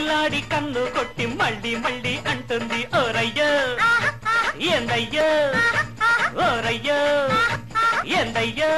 కిల్లాడి కన్ను కొట్టి మళ్ళీ మళ్ళీ అంటుంది ఓరయ్యో ఏందయ్యో ఓరయ్యో ఏందయ్యో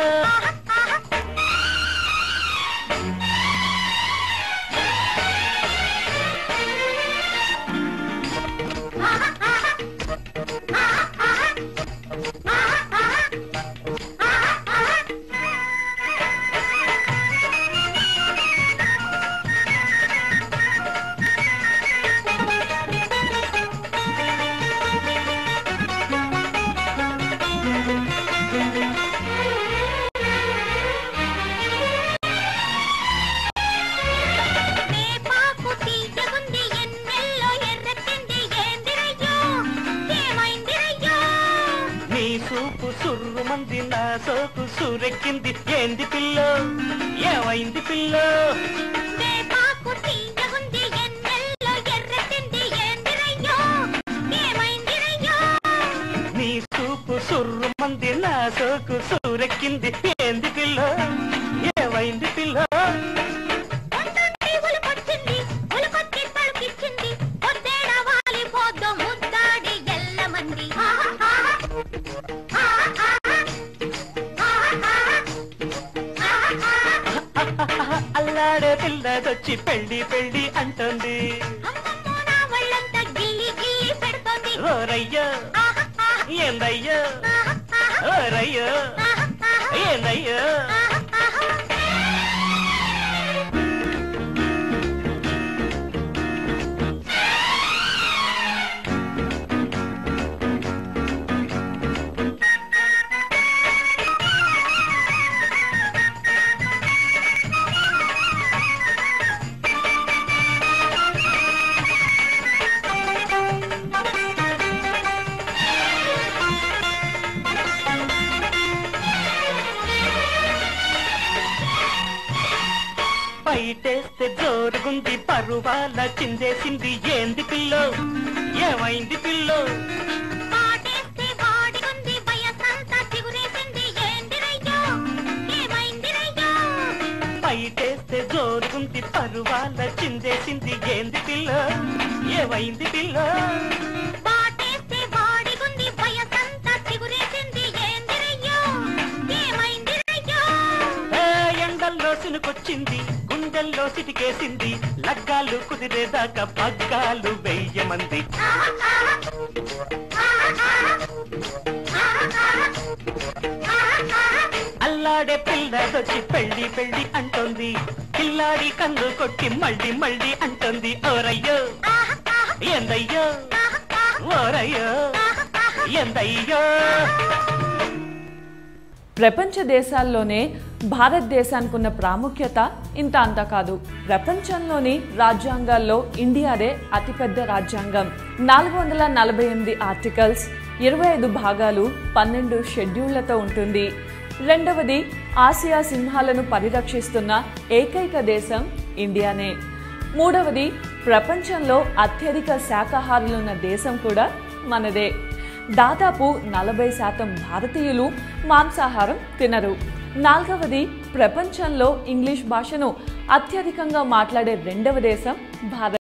సుర్రుమంది నా సోకు సూరెక్కింది ఏంది పిల్లో ఏమైంది పిల్లో నీ సూపు సుర్రుమంది నా సోకు సూరెక్కింది ఏంది పిల్లో ఏమైంది పిల్లో అల్లాడే పిల్లదొచ్చి పెళ్లి పెళ్లి అంటుంది ఓరయ్యో ఏందయ్యో ఓరయ్యో ఏందయ్యో బయటేస్తే జోరుగుంది పరువాల చిందేసింది ఏంది పిల్లో ఏమైంది పిల్లో బయటేస్తే జోరుగుంది పరువాల చిందేసింది ఏంది పిల్లో ఏమైంది పిల్లో ఎండల్లో సినుకొచ్చింది గుండెల్లో సిటికేసింది లగ్గాలు కుదిరేదాకా పగ్గాలు వెయ్యమంది అల్లాడే పిల్లదొచ్చి పెళ్లి పెళ్లి అంటుంది కిల్లాడి కన్ను కొట్టి మళ్ళీ మళ్ళీ అంటుంది ఓరయ్యో ఏందయ్యో ఓరయ్యో ఏందయ్యో ప్రపంచ దేశాల్లోనే భారతదేశానికి ఉన్న ప్రాముఖ్యత ఇంత అంత కాదు. ప్రపంచంలోని రాజ్యాంగాల్లో ఇండియాదే అతిపెద్ద రాజ్యాంగం. 448 ఆర్టికల్స్, 25 భాగాలు, 12 షెడ్యూళ్లతో ఉంటుంది. రెండవది, ఆసియా సింహాలను పరిరక్షిస్తున్న ఏకైక దేశం ఇండియానే. మూడవది, ప్రపంచంలో అత్యధిక శాకాహారులున్న దేశం కూడా మనదే. దాదాపు 40% భారతీయులు మాంసాహారం తినరు. నాలుగవది, ప్రపంచంలో ఇంగ్లీష్ భాషను అత్యధికంగా మాట్లాడే రెండవ దేశం భారత్.